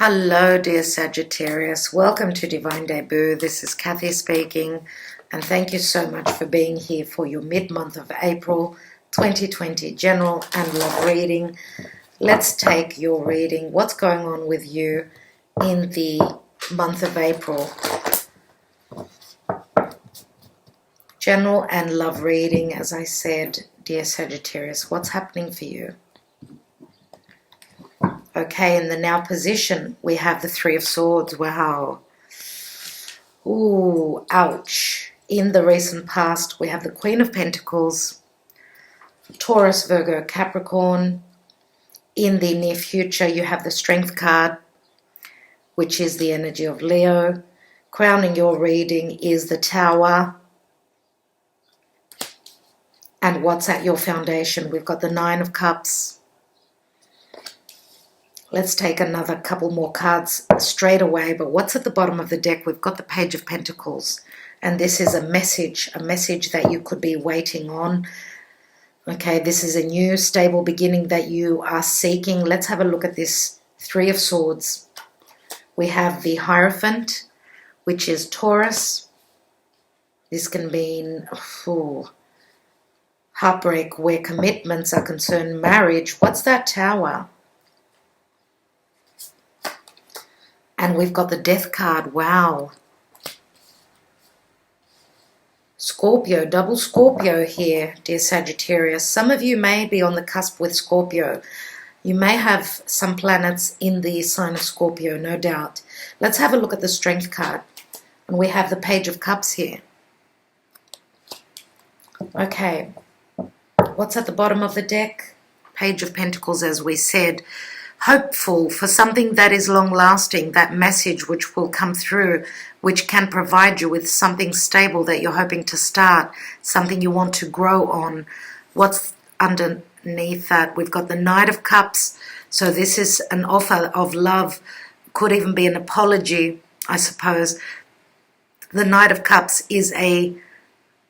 Hello, dear Sagittarius. Welcome to Divine Debut. This is Kathy speaking, and thank you so much for being here for your mid-month of April 2020 general and love reading. Let's take your reading. What's going on with you in the month of April? General and love reading, as I said, dear Sagittarius. What's happening for you? Okay, in the now position, we have the Three of Swords. Wow. Ooh, ouch. In the recent past, we have the Queen of Pentacles, Taurus, Virgo, Capricorn. In the near future, you have the Strength card, which is the energy of Leo. Crowning your reading is the Tower. And what's at your foundation? We've got the Nine of Cups. Let's take another couple more cards straight away. But what's at the bottom of the deck? We've got the Page of Pentacles. And this is a message that you could be waiting on. Okay, this is a new stable beginning that you are seeking. Let's have a look at this Three of Swords. We have the Hierophant, which is Taurus. This can mean heartbreak where commitments are concerned, marriage. What's that Tower? And we've got the Death card. Wow. Scorpio, double Scorpio here, dear Sagittarius. Some of you may be on the cusp with Scorpio. You may have some planets in the sign of Scorpio, no doubt. Let's have a look at the Strength card. And we have the Page of Cups here. Okay. What's at the bottom of the deck? Page of Pentacles, as we said. Hopeful for something that is long-lasting, that message which will come through, which can provide you with something stable that you're hoping to start, something you want to grow on. What's underneath that? We've got the Knight of Cups. So this is an offer of love, could even be an apology, I suppose. The Knight of Cups is a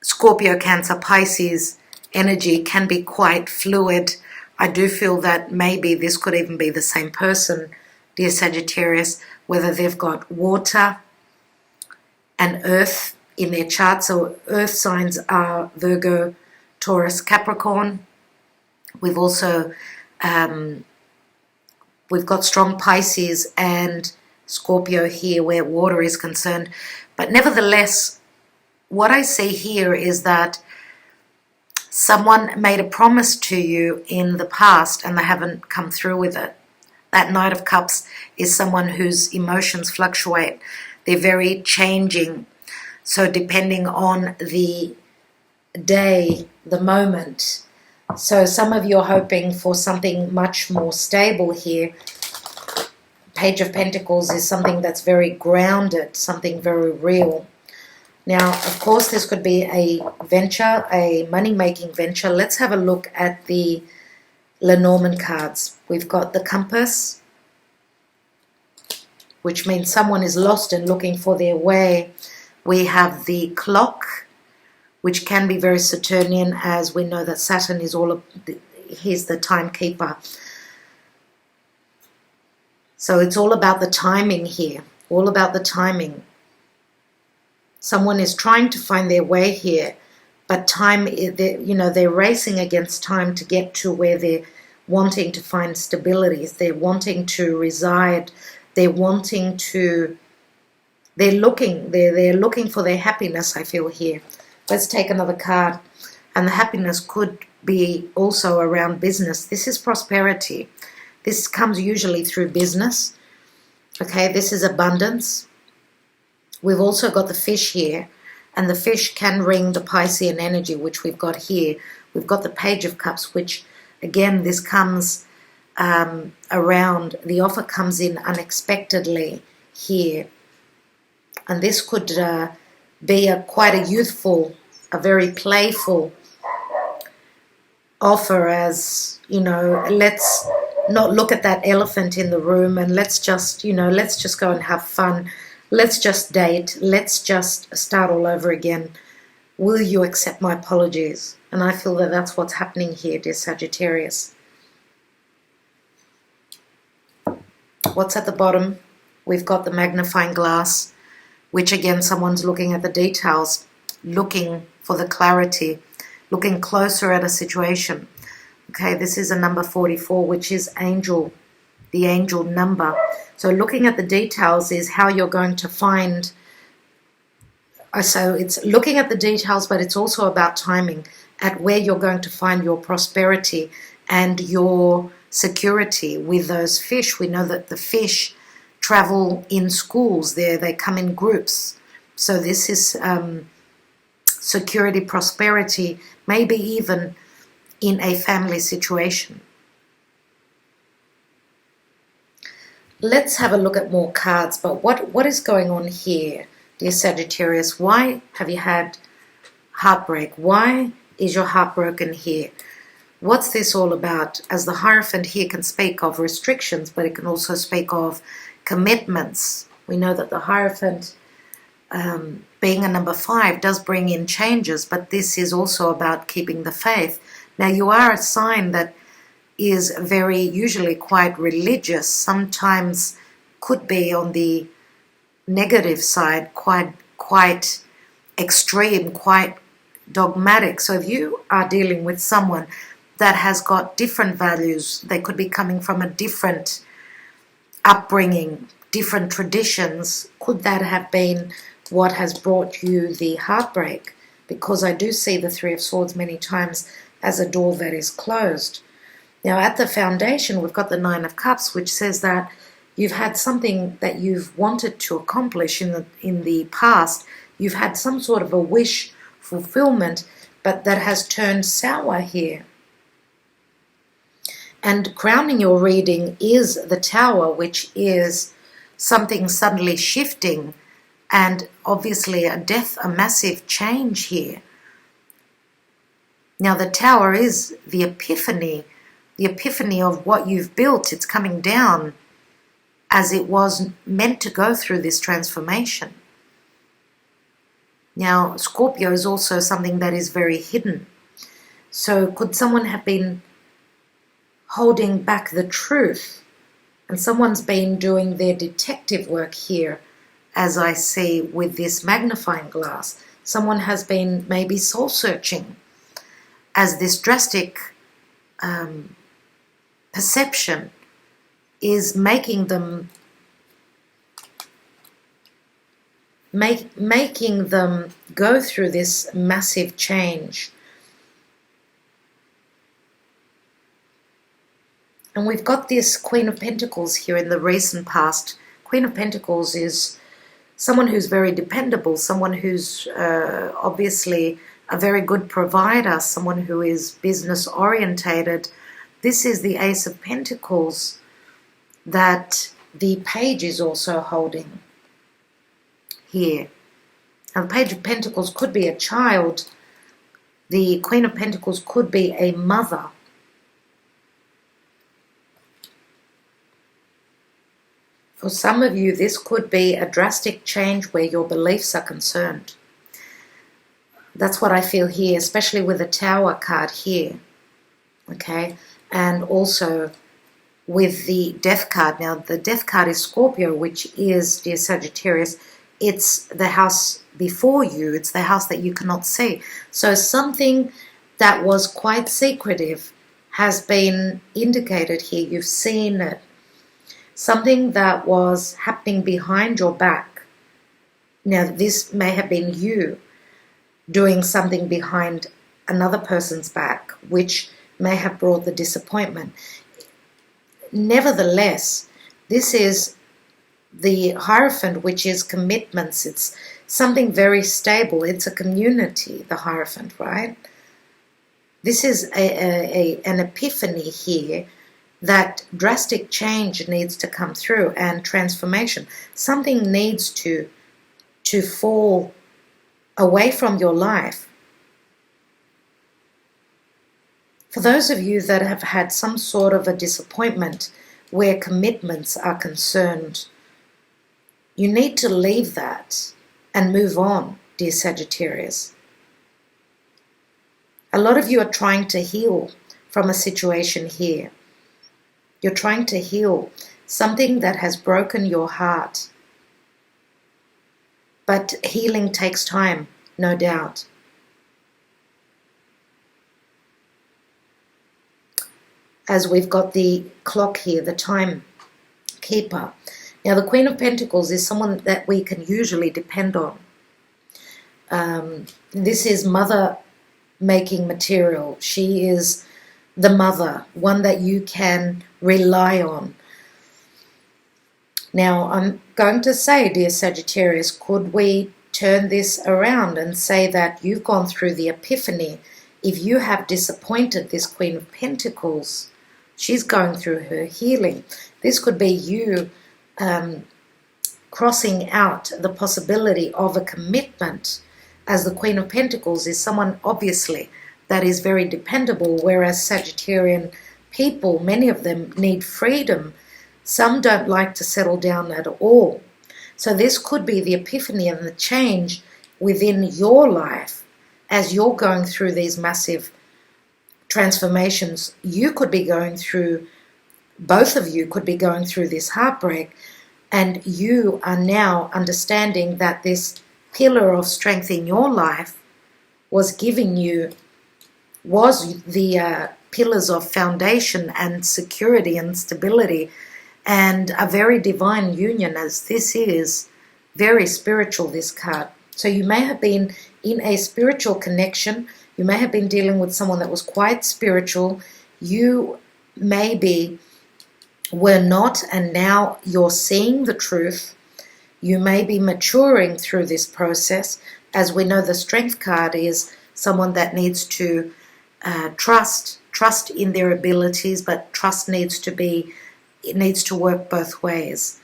Scorpio, Cancer, Pisces energy, can be quite fluid. I do feel that maybe this could even be the same person, dear Sagittarius, whether they've got water and earth in their chart. So earth signs are Virgo, Taurus, Capricorn. We've also, we've got strong Pisces and Scorpio here where water is concerned. But nevertheless, what I see here is that someone made a promise to you in the past and they haven't come through with it. That Knight of Cups is someone whose emotions fluctuate. They're very changing. So depending on the day, the moment. So some of you are hoping for something much more stable here. Page of Pentacles is something that's very grounded, something very real. Now, of course, this could be a venture, a money-making venture. Let's have a look at the Lenormand cards. We've got the Compass, which means someone is lost and looking for their way. We have the Clock, which can be very Saturnian, as we know that Saturn is he's the timekeeper. So it's all about the timing here, all about the timing. Someone is trying to find their way here, but they're racing against time to get to where they're wanting to find stability. They're wanting to reside. They're looking for their happiness, I feel here. Let's take another card. And the happiness could be also around business. This is prosperity. This comes usually through business. Okay, this is abundance. We've also got the Fish here, and the Fish can ring the Piscean energy, which we've got here. We've got the Page of Cups, which, again, this comes around, the offer comes in unexpectedly here. And this could be quite a youthful, a very playful offer, as, let's not look at that elephant in the room and let's just go and have fun. Let's just date. Let's just start all over again. Will you accept my apologies? And I feel that that's what's happening here, dear Sagittarius. What's at the bottom? We've got the magnifying glass, which again, someone's looking at the details, looking for the clarity, looking closer at a situation. Okay, this is a number 44, which is angel, the angel number. So looking at the details is how you're going to find. So it's looking at the details, but it's also about timing at where you're going to find your prosperity and your security with those fish. We know that the fish travel in schools there. They come in groups. So this is security, prosperity, maybe even in a family situation. Let's have a look at more cards. But what is going on here, dear Sagittarius? Why have you had heartbreak? Why is your heart broken here? What's this all about? As the Hierophant here can speak of restrictions, but it can also speak of commitments. We know that the Hierophant, being a number 5, does bring in changes, but this is also about keeping the faith. Now, you are a sign that is very, usually quite religious, sometimes could be on the negative side, quite extreme, quite dogmatic. So if you are dealing with someone that has got different values, they could be coming from a different upbringing, different traditions, could that have been what has brought you the heartbreak? Because I do see the 3 of Swords many times as a door that is closed. Now at the foundation, we've got the 9 of Cups, which says that you've had something that you've wanted to accomplish in the past. You've had some sort of a wish fulfillment, but that has turned sour here. And crowning your reading is the Tower, which is something suddenly shifting, and obviously a death, a massive change here. Now the Tower is the epiphany of what you've built. It's coming down as it was meant to go through this transformation. Now, Scorpio is also something that is very hidden. So could someone have been holding back the truth? And someone's been doing their detective work here, as I see with this magnifying glass. Someone has been maybe soul-searching, as this drastic perception is making them go through this massive change. And we've got this Queen of Pentacles here in the recent past. Queen of Pentacles is someone who's very dependable, someone who's obviously a very good provider, someone who is business orientated. This is the Ace of Pentacles that the Page is also holding here. Now, the Page of Pentacles could be a child. The Queen of Pentacles could be a mother. For some of you, this could be a drastic change where your beliefs are concerned. That's what I feel here, especially with the Tower card here. Okay? And also with the Death card. Now, the Death card is Scorpio, which is, dear Sagittarius, it's the house before you. It's the house that you cannot see. So something that was quite secretive has been indicated here. You've seen it. Something that was happening behind your back. Now, this may have been you doing something behind another person's back, which may have brought the disappointment. Nevertheless, this is the Hierophant, which is commitments. It's something very stable. It's a community, the Hierophant, right? This is an epiphany here, that drastic change needs to come through and transformation. Something needs to fall away from your life. For those of you that have had some sort of a disappointment where commitments are concerned, you need to leave that and move on, dear Sagittarius. A lot of you are trying to heal from a situation here. You're trying to heal. something that has broken your heart. But healing takes time, no doubt. As we've got the clock here, the time keeper. Now, the Queen of Pentacles is someone that we can usually depend on. This is mother-making material. She is the mother, one that you can rely on. Now, I'm going to say, dear Sagittarius, could we turn this around and say that you've gone through the epiphany? If you have disappointed this Queen of Pentacles, she's going through her healing. This could be you crossing out the possibility of a commitment, as the Queen of Pentacles is someone, obviously, that is very dependable, whereas Sagittarian people, many of them need freedom. Some don't like to settle down at all. So this could be the epiphany and the change within your life as you're going through these massive transformations. You could be going through, both of you could be going through this heartbreak, and you are now understanding that this pillar of strength in your life was giving you, was the pillars of foundation and security and stability, and a very divine union, as this is very spiritual, this card. So you may have been in a spiritual connection. You may have been dealing with someone that was quite spiritual. You maybe were not, and now you're seeing the truth. You may be maturing through this process. As we know, the Strength card is someone that needs to trust in their abilities, but trust needs to work both ways.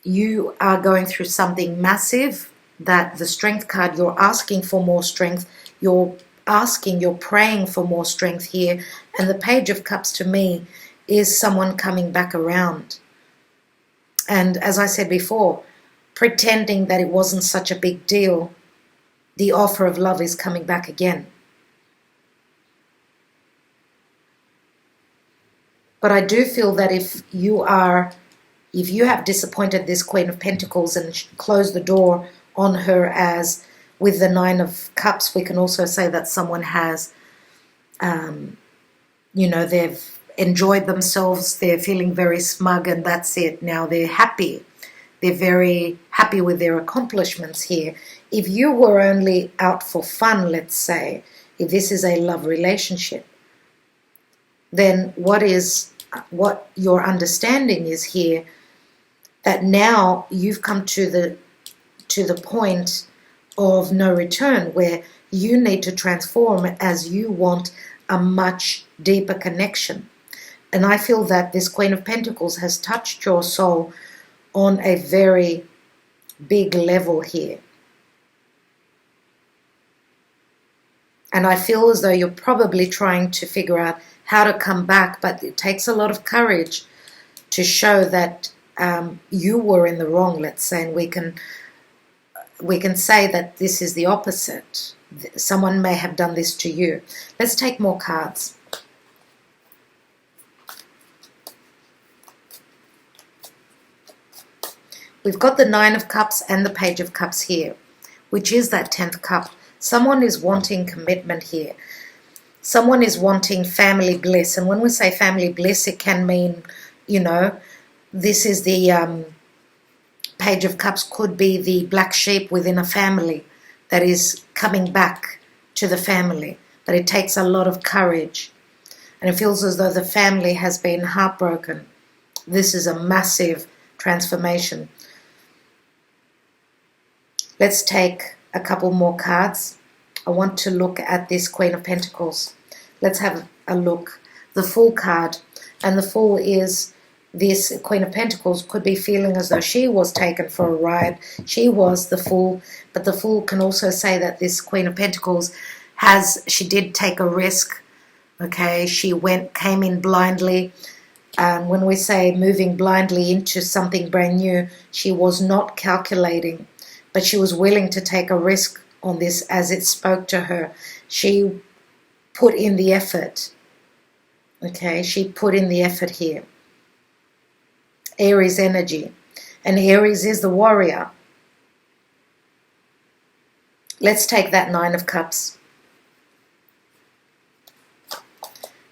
You are going through something massive, that the Strength card, you're asking for more strength. You're praying for more strength here. And the Page of Cups to me is someone coming back around. And as I said before, pretending that it wasn't such a big deal, the offer of love is coming back again. But I do feel that if you have disappointed this Queen of Pentacles and closed the door on her, as with the Nine of Cups, we can also say that someone has, they've enjoyed themselves, they're feeling very smug, and that's it. Now they're happy. They're very happy with their accomplishments here. If you were only out for fun, let's say, if this is a love relationship, then what your understanding is here, that now you've come to the point of no return, where you need to transform as you want a much deeper connection. And I feel that this Queen of Pentacles has touched your soul on a very big level here. And I feel as though you're probably trying to figure out how to come back, but it takes a lot of courage to show that you were in the wrong, let's say, and we can say that this is the opposite. Someone may have done this to you. Let's take more cards. We've got the Nine of Cups and the Page of Cups here, which is that 10th cup. Someone is wanting commitment here. Someone is wanting family bliss. And when we say family bliss, it can mean, this is the Page of Cups, could be the black sheep within a family that is coming back to the family. But it takes a lot of courage. And it feels as though the family has been heartbroken. This is a massive transformation. Let's take a couple more cards. I want to look at this Queen of Pentacles. Let's have a look. The Fool card. And the Fool is this Queen of Pentacles could be feeling as though she was taken for a ride. She was the Fool. But the Fool can also say that this Queen of Pentacles she did take a risk. Okay, she came in blindly. When we say moving blindly into something brand new, she was not calculating, but she was willing to take a risk on this as it spoke to her. She put in the effort. Okay, she put in the effort here. Aries energy. And Aries is the warrior. Let's take that Nine of Cups.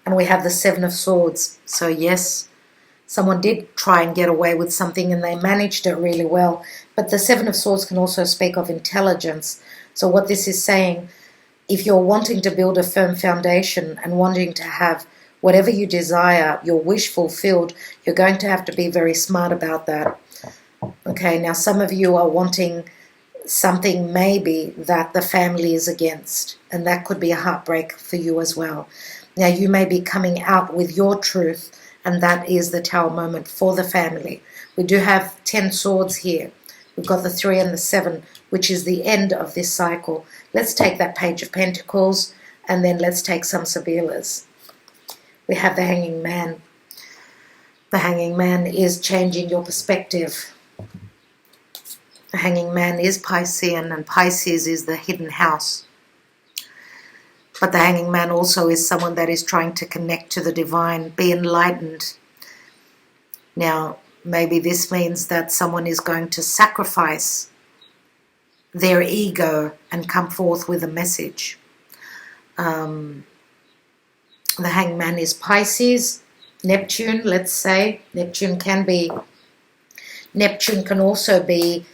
And we have the Seven of Swords. So yes, someone did try and get away with something and they managed it really well. But the Seven of Swords can also speak of intelligence. So what this is saying, if you're wanting to build a firm foundation and wanting to have whatever you desire, your wish fulfilled, you're going to have to be very smart about that. Okay, now some of you are wanting something maybe that the family is against, and that could be a heartbreak for you as well. Now you may be coming out with your truth, and that is the Tower moment for the family. We do have 10 swords here. We've got the 3 and the 7, which is the end of this cycle. Let's take that Page of Pentacles, and then let's take some Sibillas. We have the Hanging Man. The Hanging Man is changing your perspective. The Hanging Man is Piscean, and Pisces is the hidden house. But the Hanging Man also is someone that is trying to connect to the divine, be enlightened. Now, maybe this means that someone is going to sacrifice their ego and come forth with a message. The Hanged Man is Pisces, Neptune, let's say. Neptune can also be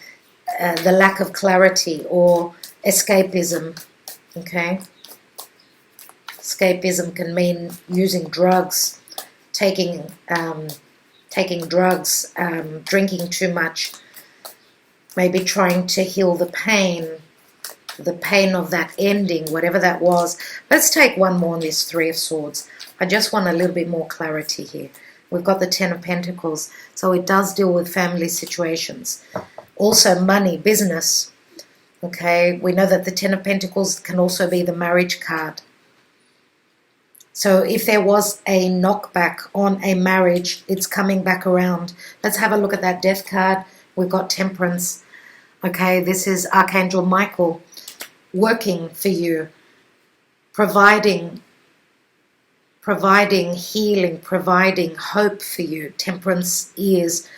the lack of clarity or escapism, okay? Escapism can mean using drugs, taking drugs, drinking too much, maybe trying to heal the pain of that ending, whatever that was. Let's take one more on this Three of Swords. I just want a little bit more clarity here. We've got the Ten of Pentacles, so it does deal with family situations. Also money, business. Okay, we know that the Ten of Pentacles can also be the marriage card. So if there was a knockback on a marriage, it's coming back around. Let's have a look at that Death card. We've got Temperance. Okay, this is Archangel Michael working for you, providing healing, providing hope for you. Temperance is,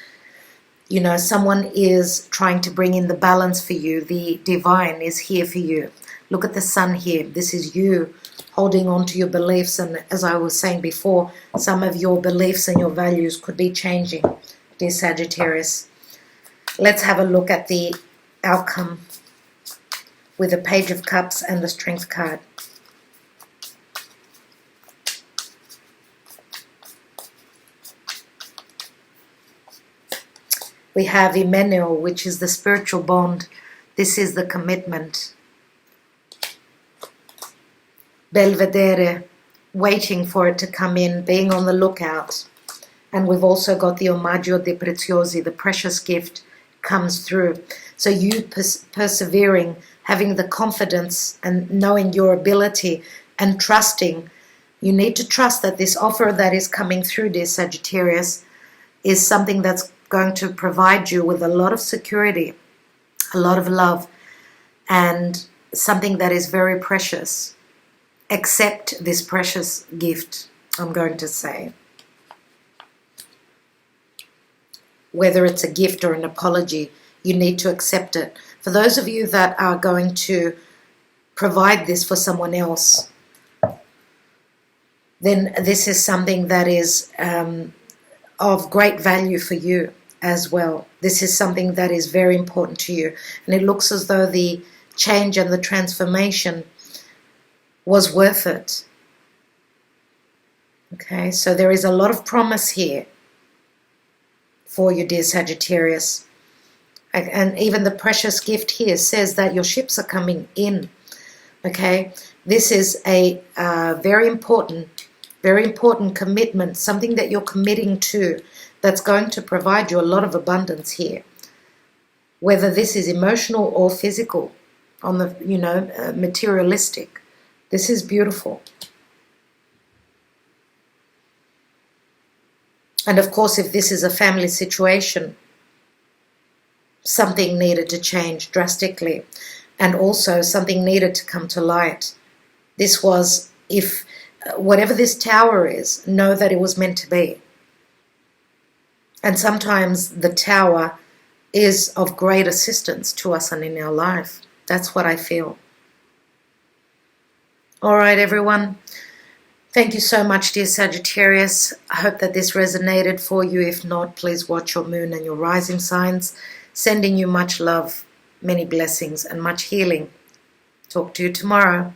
you know, someone is trying to bring in the balance for you. The divine is here for you. Look at the sun here. This is you holding on to your beliefs, and as I was saying before, some of your beliefs and your values could be changing, dear Sagittarius. Let's have a look at the outcome with the Page of Cups and the Strength card. We have Emmanuel, which is the spiritual bond. This is the commitment. Belvedere, waiting for it to come in, being on the lookout. And we've also got the Omaggio dei Preziosi, the precious gift comes through. So you persevering, having the confidence and knowing your ability and trusting. You need to trust that this offer that is coming through, dear Sagittarius, is something that's going to provide you with a lot of security, a lot of love, and something that is very precious. Accept this precious gift, I'm going to say. Whether it's a gift or an apology, you need to accept it. For those of you that are going to provide this for someone else, then this is something that is of great value for you as well. This is something that is very important to you. And it looks as though the change and the transformation was worth it. Okay, so there is a lot of promise here for you, dear Sagittarius. And even the precious gift here says that your ships are coming in. Okay, this is a very important commitment, something that you're committing to that's going to provide you a lot of abundance here. Whether this is emotional or physical, on the, materialistic. This is beautiful. And of course, if this is a family situation, something needed to change drastically. And also something needed to come to light. This was, if whatever this tower is, know that it was meant to be. And sometimes the tower is of great assistance to us and in our life. That's what I feel. All right, everyone. Thank you so much, dear Sagittarius. I hope that this resonated for you. If not, please watch your moon and your rising signs. Sending you much love, many blessings, and much healing. Talk to you tomorrow.